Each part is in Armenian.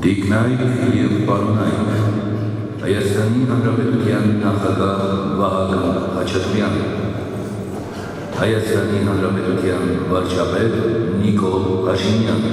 Տիկնայք և պարոնայք, Հայաստանի Հանրապետության նախագահ Վահագն Խաչատրյան, Հայաստանի Հանրապետության վարչապետ Նիկոլ Փաշինյան,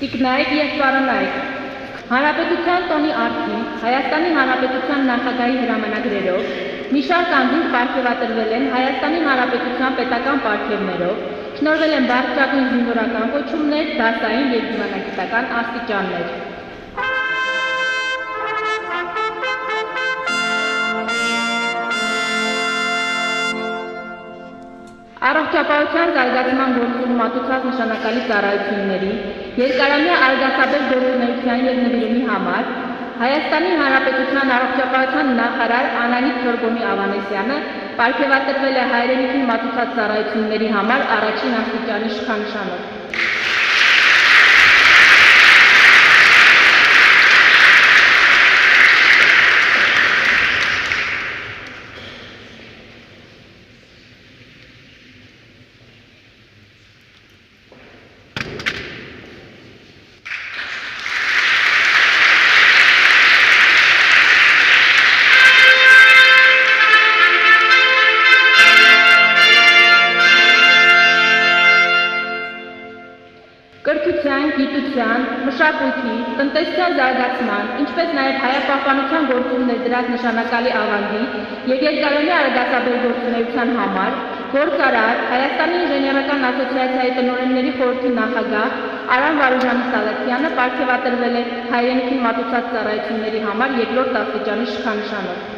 Տիկնայք և պարոնայք, Հանրապետության տոնի առթին Հայաստանի Հանրապետության նախագահի հրամանագրերով մի շարք անձինք պարգևատրվել են Հայաստանի Հանրապետության պետական պարգևներով, շնորհվել են բարձրագույն զինվորական կոչումներ, դասային և դիվանագիտական աստիճաններ։ Առողջապահության զարգացման գործում մատուցած նշանակալի ծառայությունների, երկարամյա արգասաբեր գործունեության և նվիրումի համար Հայաստանի Հանրապետության առողջապահության նախարար Անահիտ Գորգոմի Ավանեսյանը պարգևատրվել է հայրենիքին մատուցած ծառայությունների համար առաջին աստիճանի շքանշանով։ Կրթության, գիտության, մշակույթի, տնտեսության զարգացման, ինչպես նաև հայապահպանության գործում ներդրած նշանակալի ավանդի և երկարամյա արգասաբեր գործունեության համար գործարար Հայաստանի ինժեներական ասոցիացիայի տնօրենների խորհրդի նախագահ Արամ Վարուժանի Սալաթյանը պարգևատրվել է հայրենիքին մատուցած ծառայությունների համար երկրորդ աստիճանի շքանշանով։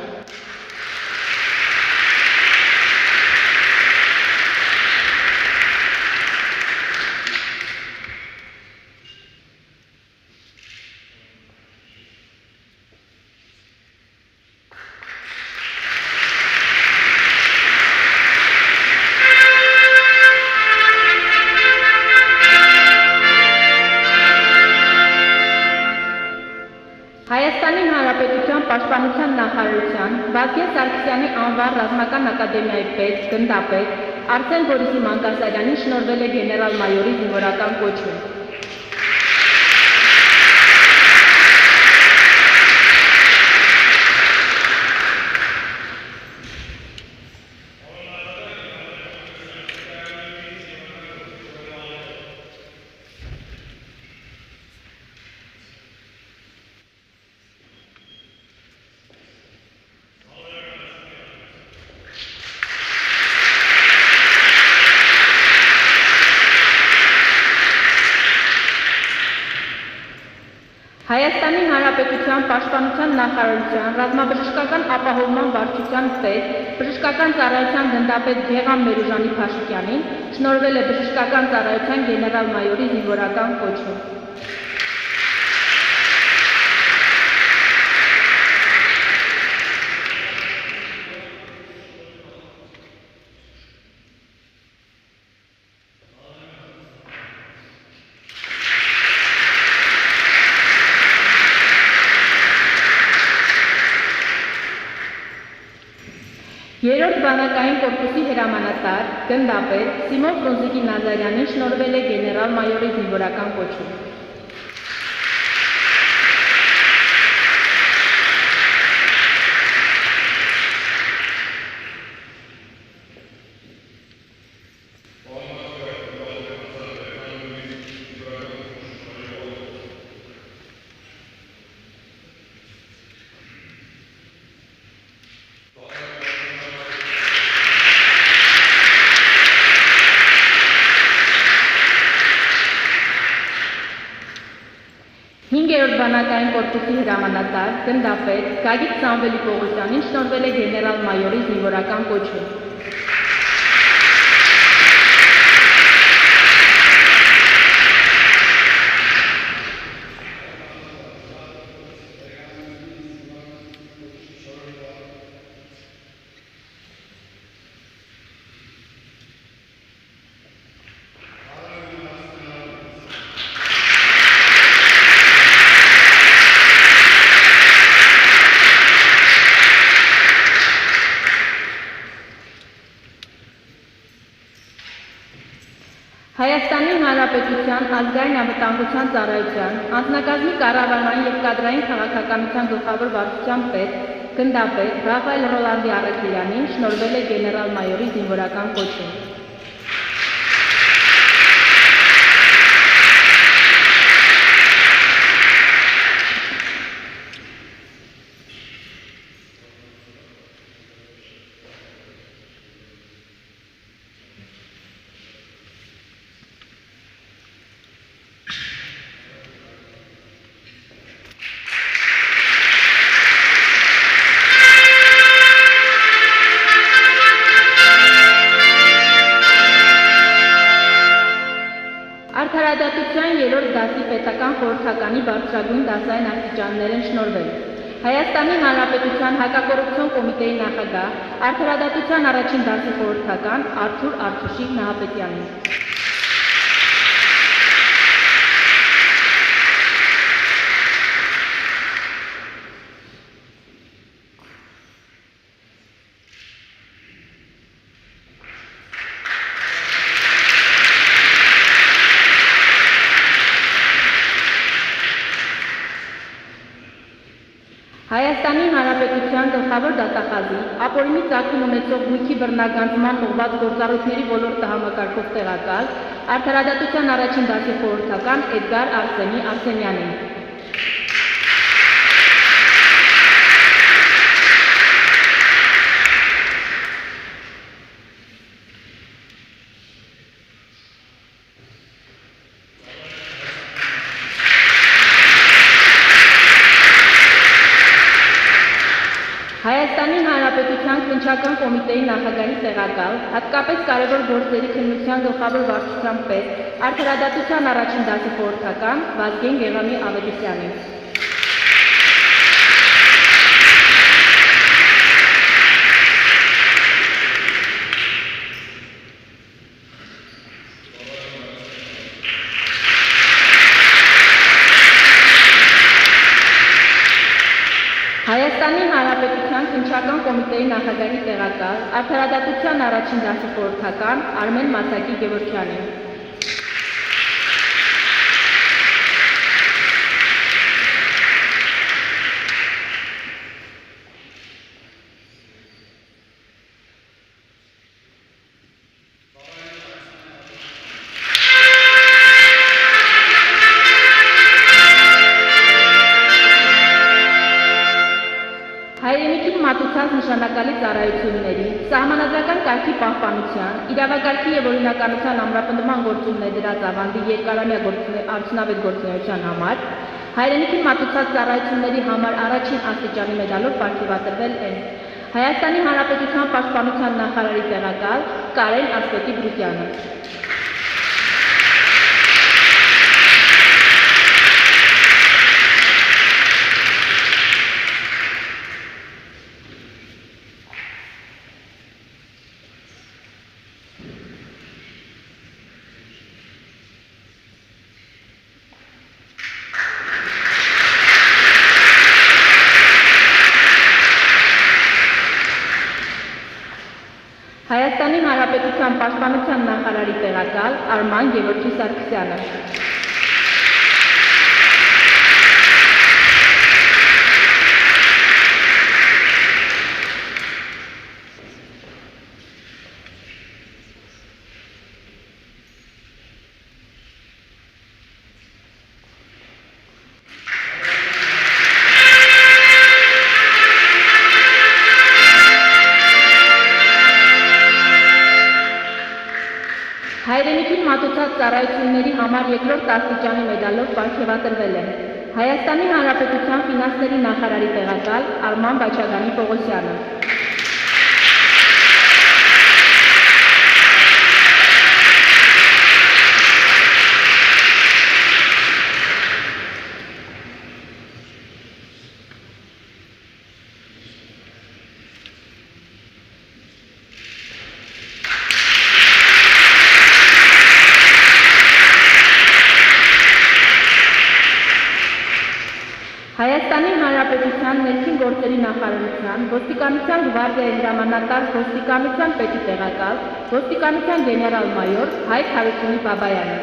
Հայաստանի Հանրապետության Պաշտպանության նախարարության Վազգեն Սարգսյանի անվան ռազմական ակադեմիայի պետ, գնդապետ Արսեն Բորիսի Մանգասարյանին շնորհվել է գեներալ-մայորի զինվորական կոչում։ Հայաստանի Հանրապետության Պաշտպանության նախարարության ռազմաբժշկական ապահովման վարչության պետ, բժշկական ծառայության գնդապետ Գեղամ Մերուժանի Փաշիկյանին շնորհվել է բժշկական ծառայության գեներալ-մայորի զինվորական կոչում։ Երրորդ բանակային կորպուսի հրամանատար, գնդապետ Սիմոն Ֆրունզիկի Նազարյանին շնորհվել է գեներալ-մայորի զինվորական կոչում։ Հինգերորդ բանակային կորպուսի հրամանատար, գնդապետ Գագիկ Սամվելի Պողոսյանին շնորհվել է գեներալ-մայորի զինվորական կոչում։ Հայաստանի Հանրապետության ազգային անվտանգության ծառայության անձնակազմի կառավարման և կադրային քաղաքականության գլխավոր վարչության պետ, գնդապետ Ռաֆայել Ռոլանդի Առաքելյանին շնորհվել է գեներալ-մայորի զինվորական կոչում։ Արդարադատության երրորդ դասի պետական խորհրդականի բարձրագույն դասային աստիճաններ են շնորհվել։ Հայաստանի Հանրապետության հակակոռուպցիոն կոմիտեի նախագահ, արդարադատության առաջին դասի խորհրդական Արթուր Արթուշիկ Նահապետյանին։ Հայաստանի Հանրապետության գլխավոր դատախազի, ապօրինի ծագում ունեցող գույքի բռնագանձման ուղղված գործառույթների ոլորտը համակարգող տեղակալ, արդարադատության առաջին դասի խորհրդական Էդգար Արսենի Արսենյանին։ Հայաստանի Հանրապետության քննչական կոմիտեի նախագահի տեղակալ, հատկապես կարևոր գործերի քննության գլխավոր վարչության պետ, արդարադատության առաջին դասի խորհրդական Վազգեն Գեղամի Ավետիսյանին։ Հայաստանի Հանրապետության քննչական կոմիտեի նախագահի տեղակալ, արդարադատության առաջին դասի խորհրդական Արմեն Մասակի Գևորգյանին։ Հայրենիքին մատուցած նշանակալի ծառայությունների, սահմանադրական կարգի պահպանության, իրավակարգի և օրինականության ամրապնդման գործում ներդրած ավանդի երկարամյա արդյունավետ գործունեության համար Հայրենիքին մատուցած ծառայությունների համար առաջին աստիճանի մեդալով պարգևատրվել են Հայաստանի Հանրապետության Պաշտպանության նախարարի տեղակալ Կարեն Ասպետի-Բրուկյանը։ Հայաստանի Հանրապետության Պաշտպանության նախարարի տեղակալ Արման Գևորգի Սարգսյանը։ Հայրենիքին մատուցած ծառայությունների համար երկրորդ աստիճանի մեդալով պարգևատրվել են Հայաստանի Հանրապետության ֆինանսների նախարարի տեղակալ Արման Բաչագանի Պողոսյանը։ Հայաստանի Հանրապետության ներքին գործերի նախարարության, ոստիկանության գվարդիայի հրամանատար ոստիկանության պետի տեղակալ, ոստիկանության գեներալ-մայոր Հայկ Հարությունի Բաբայանը։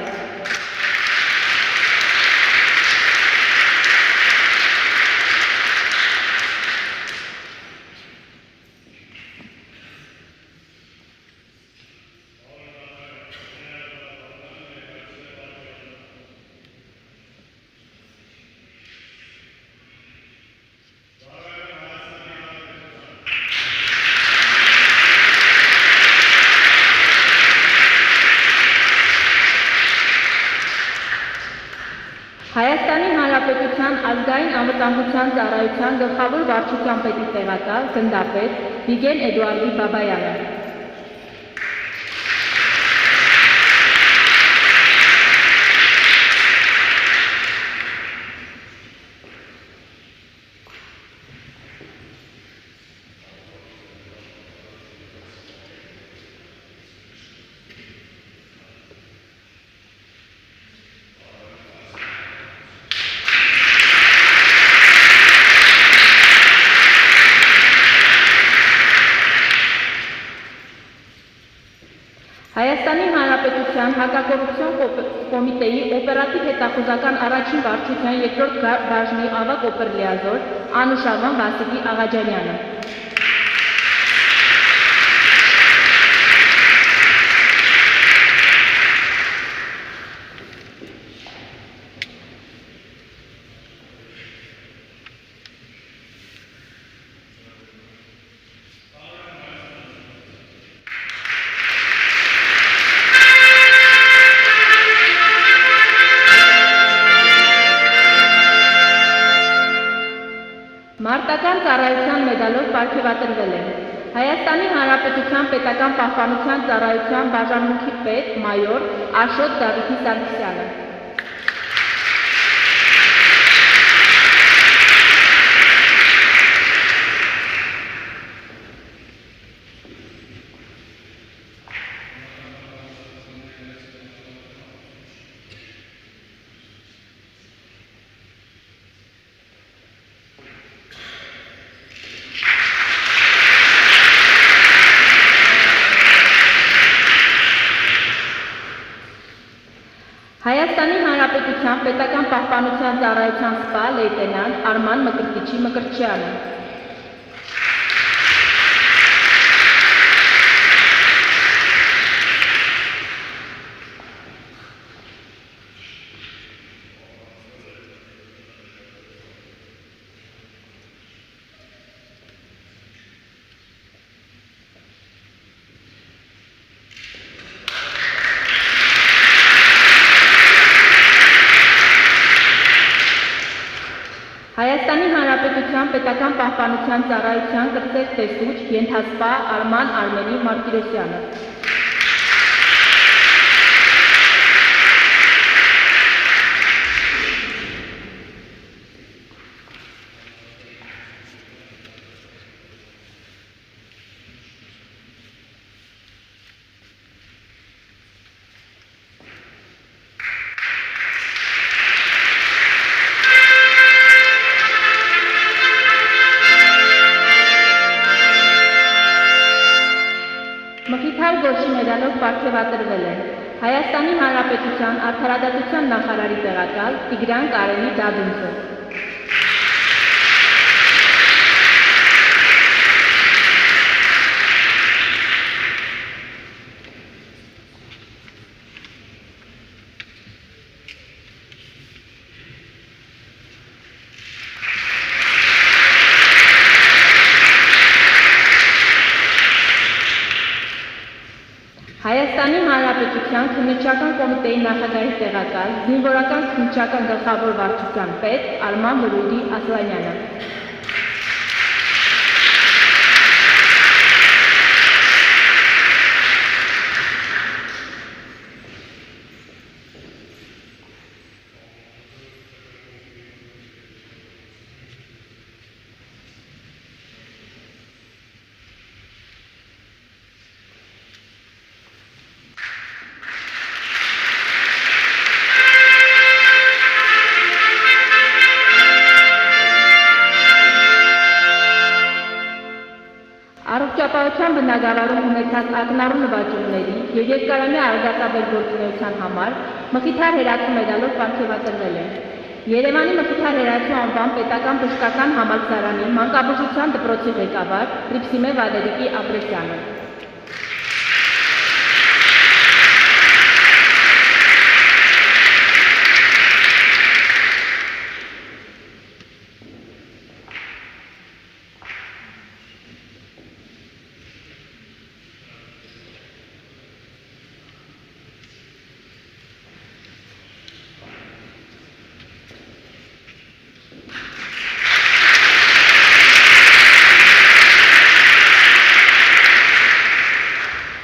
Հայաստանի Հանրապետության ազգային անվտանգության ծառայության գլխավոր վարչության պետի տեղակալ գնդապետ Վիգեն Էդուարդի Բաբայանը։ Հայաստանի Հանրապետության հակակոռուպցիոն կոմիտեի օպերատիվ հետախուզական առաջին վարչության երկրորդ բաժնի ավագ օպերլիազոր Անուշավան Վասիլի Աղաջանյանը։ Մարտական ծառայության մեդալով պարգևատրվել են Հայաստանի Հանրապետության պետական պահպանության ծառայության բաժանմունքի պետ մայոր Աշոտ Դավիթի Սարգսյանը։ Հայաստանի Հանրապետության պետական պահպանության ծառայության սպա լեյտենանտ Արման Մկրտիչի Մկրտչյանը։ պետական պահպանության ծառայության կրտսեր տեսուչ ենթասպա Արման Արմենի Մարտիրոսյանը։ Մխիթար գորշի մեդալով պարգևատրվել են Հայաստանի Հանրապետության Արդարադատության նախարարի տեղակալ Տիգրան Կարենի Դադունցը։ Հայաստանի Հանրապետության քննիչական կոմիտեի նախագահի տեղակալ, զինվորական քննիչական գլխավոր վարչության պետ Արման Բրուդի Ասլանյանը։ Առողջապահության բնագավառում ունեցած ակնառու նվաճումների և երկարամյա արագածաբեր գործունեության համար Մխիթար հերացու մեդալով պարգևատրվել են Երևանի Մխիթար հերացու անվան պետական բժշկական համալսարանի մանկաբուժության դպրոցի ղեկավար Տրիփսիմե Վալերիկի Ապրեսյանը։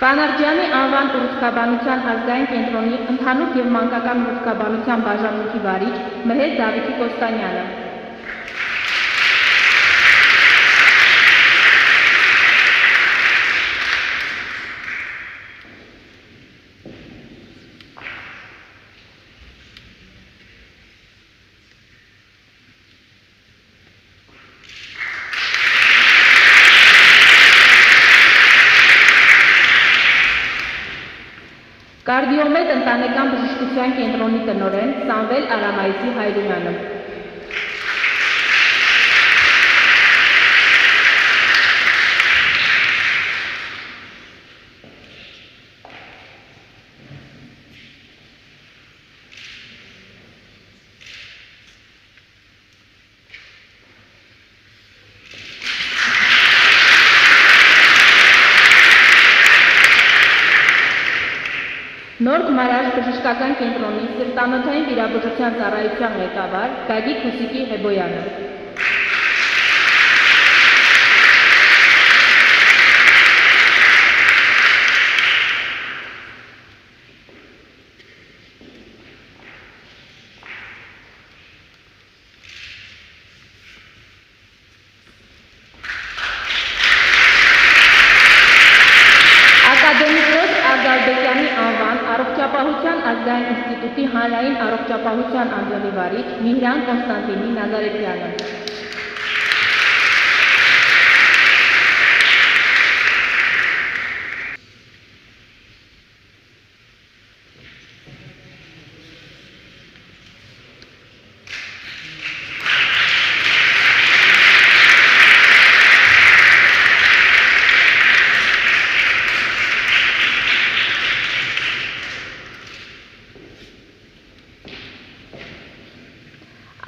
Բանարջյանի անվան ուռուցքաբանության ազգային կենտրոնի ընդհանուր և մանկական ուռուցքաբանության բաժանմունքի վարիչ Մհեր Դավիթի Կոստանյանը։ Կարդիոմեդ ընտանեկան բժշկության կենտրոնի տնօրեն Սամվել Արամայիսի Հայրույանը։ Նոր Գմարաշ բժշկական կենտրոնի սրտանոթային վիրաբուժության ծառայության ղեկավար Գագիկ Հուսիկի Հեբոյանը։ Ակադեմիկոս Արգալբեկյանի անվան Առողջապահության ազգային ինստիտուտի հանրային առողջապահության ամբիոնի վարիչ Միհրան Կոնստանտինի Նազարեթյանը։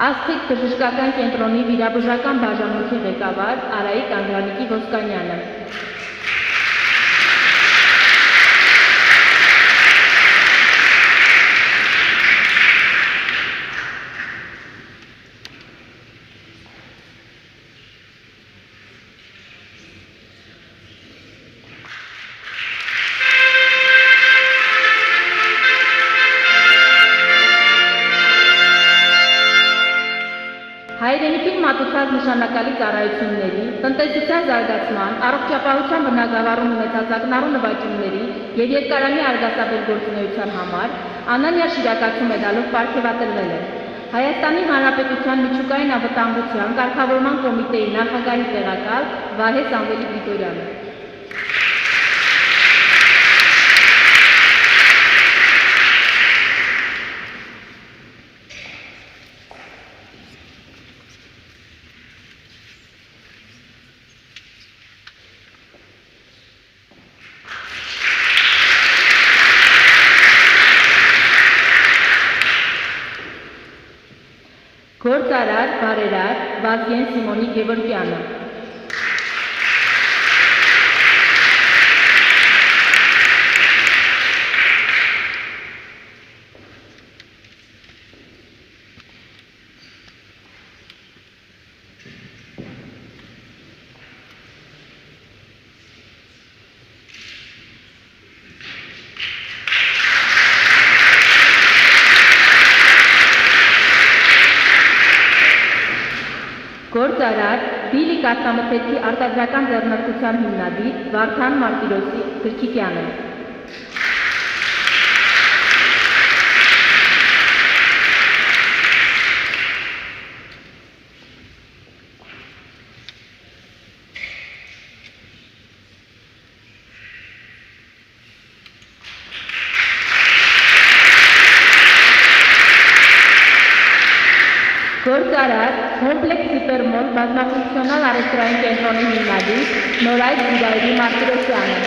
Աստղիկ բժշկական կենտրոնի վիրաբուժական բաժանմունքի ղեկավար Արայիկ Անդրանիկի Ոսկանյանը։ անցած նշանակալի ծառայությունների, տնտեսության զարգացման, առողջապահության բնագավառում ունեցած ակնառու նվաճումների եւ երկարամյա արգասաբեր գործունեության համար Անանյա շիրակացու մեդալով պարգևատրվել է։ Հայաստանի Հանրապետության միջուկային անվտանգության կարգավորման կոմիտեի նախագահի տեղակալ Վահե Սամվելի Գրիգորյանը։ Գործարար, բարերար, Վազգեն Սիմոնի Գևորգյանը։ Գործարար Բիլի կաթամթերքի արտադրական ձեռնարկության հիմնադիր Վարդան Մարտիրոսի Գրքիկյանը։ Գործարար Կոմպլեքս Հիպերմոլ բազմաֆունկցիոնալ առևտրային կենտրոնի հիմնադիր Նորայր Զուգայրի Մարտիրոսյանը։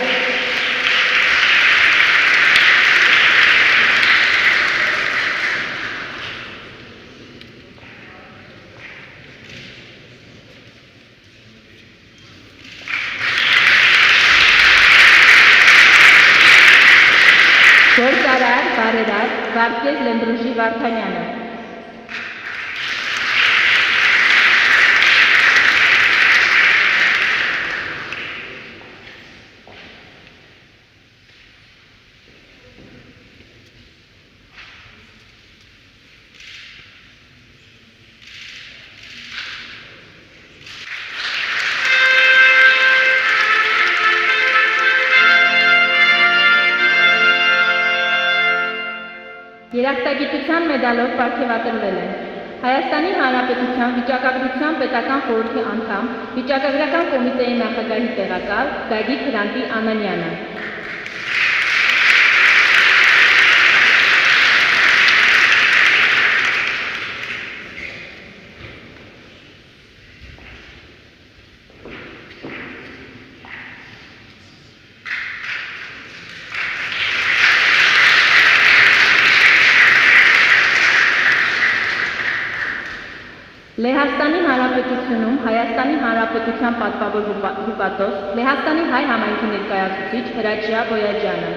Գործարար բարերար Վարդգես Լենդրուժի Վարդանյանը։ Երախտագիտության մեդալով պարգևատրվել են Հայաստանի Հանրապետության վիճակագրության պետական խորհրդի անդամ, վիճակագրական կոմիտեի նախագահի տեղակալ Գագիկ Հրանտի Անանյանը։ Լեհաստանի Հանրապետությունում Հայաստանի Հանրապետության պատվավոր հյուպատոս Լեհաստանի հայ համայնքի ներկայացուցիչ Հրաչյա Բոյաջյանը։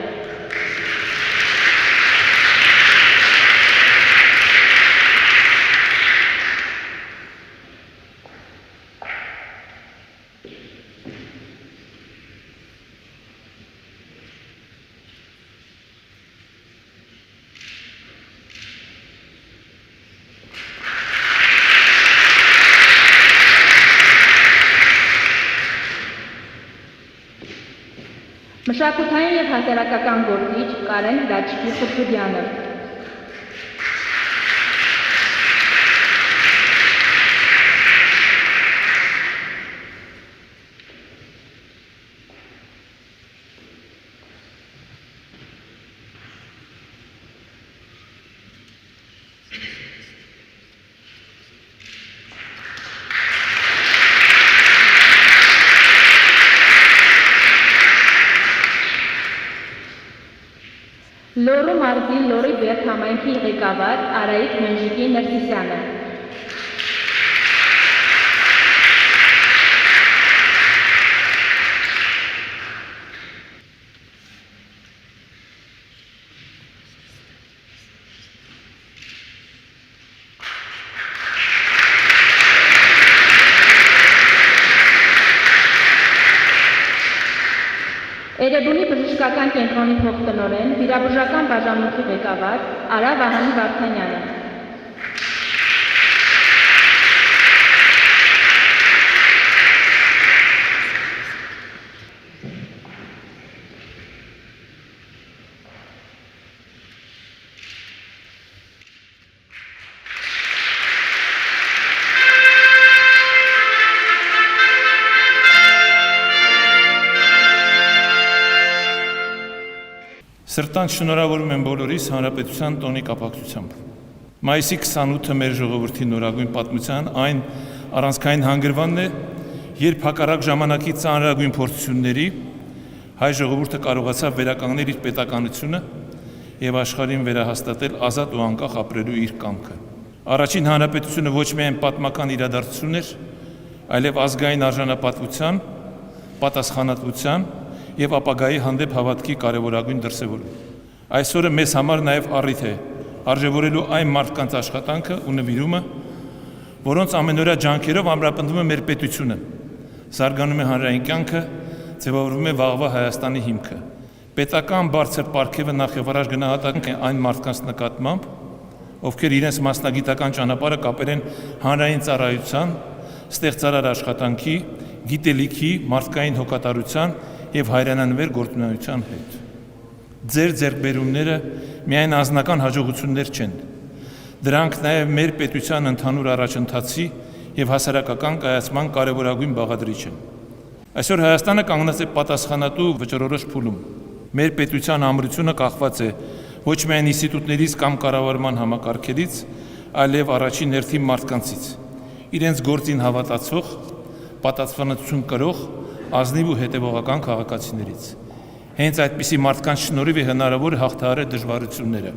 Մշակութային և հասարակական գործիչ Կարեն Դաչկի Խուրթուդյանը։ Լոռու մարզի Լոռի Բերդ համայնքի ղեկավար Արայիկ Մնժիկի Ներսիսյանը։ Էրեբունի բժշկական կենտրոնի փոխտնօրեն, վիրաբուժական բաժանմունքի ղեկավար Արա Վահանի Վարդանյանը։ Սրտանց շնորհավորում եմ բոլորիս Հանրապետության տոնի կապակցությամբ։ Մայիսի 28-ը մեր ժողովրդի նորագույն պատմության այն առանցքային հանգրվանն է, երբ հակառակ ժամանակի ծանրագույն փորձությունների հայ ժողովուրդը կարողացավ վերականգնել իր պետականությունը եւ աշխարհին վերահաստատել ազատ ու անկախ ապրելու իր կամքը։ Առաջին հանրապետությունը ոչ միայն պատմական իրադարձություն էր, այլև ազգային արժանապատվության, պատասխանատվության եւ ապագայի հանդեպ հավատքի կարևորագույն դրսեւորում։ Այսօրը մեզ համար նաեւ առիթ է արժևորելու այն մարդկանց աշխատանքը ու նվիրումը, որոնց ամենօրյա ջանքերով ամրապնդվում է մեր պետությունը, զարգանում է հանրային կյանքը, ձևավորվում է վաղվա Հայաստանի հիմքը։ Պետական բարձր պարգևը նախ եւ առաջ գնահատական է այն մարդկանց նկատմամբ, ովքեր իրենց մասնագիտական ճանապարհը կապել են հանրային ծառայության, ստեղծարար աշխատանքի, գիտելիքի, մարդկային հոգատարության եւ հայրենանվեր գործունեության հետ։ Ձեր ձեռքբերումները միայն անձնական հաջողություններ չեն։ Դրանք նաեւ մեր պետության ընդհանուր առաջընթացի եւ հասարակական կայացման կարևորագույն բաղադրիչ են։ Այսօր Հայաստանը կանգնած է պատասխանատու վճռորոշ փուլում։ Մեր պետության ամրությունը կախված է ոչ միայն ինստիտուտներից կամ կառավարման համակարգերից, այլև առաջին հերթին մարդկանցից, իրենց գործին հավատացող, պատասխանատվություն կրող, ազնիվ ու հետևողական քաղաքացիներից։ Հենց այդպիսի մարդկանց շնորհիվ է հնարավոր հաղթահարել դժվարությունները,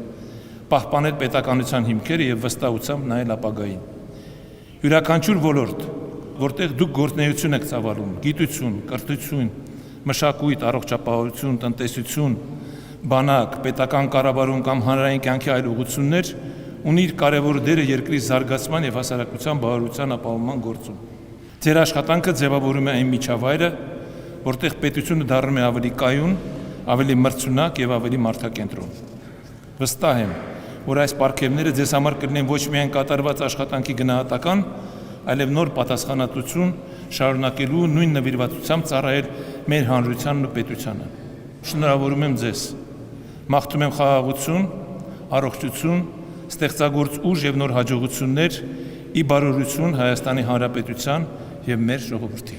պահպանել պետականության հիմքերը եւ վստահությամբ նայել ապագային։ Յուրաքանչյուր ոլորտ, որտեղ դուք գործունեություն եք ծավալում, գիտություն, կրթություն, մշակույթ, առողջապահություն, տնտեսություն, բանակ, պետական կառավարում կամ հանրային կյանքի այլ ուղղություններ, ունի իր կարևոր դերը երկրի զարգացման եւ հասարակության բարության ապահովման գործում։ Ձեր աշխատանքը ձևավորում է այն միջավայրը, որտեղ պետությունը դառնում է ավելի կայուն, ավելի մրցունակ եւ ավելի մարդակենտրոն։ Վստահ եմ, որ այս պարգևները ձեզ համար կլինեն ոչ միայն կատարված աշխատանքի գնահատական, այլև նոր պատասխանատվություն շարունակելու նույն նվիրվածությամբ ծառայել մեր հանրությանն ու պետությանը։ Շնորհավորում եմ ձեզ։ Մաղթում եմ խաղաղություն, առողջություն, ստեղծագործ ուժ եւ նոր հաջողություններ ի բարօրություն Հայաստանի Հանրապետության եւ մեր ժողովրդի։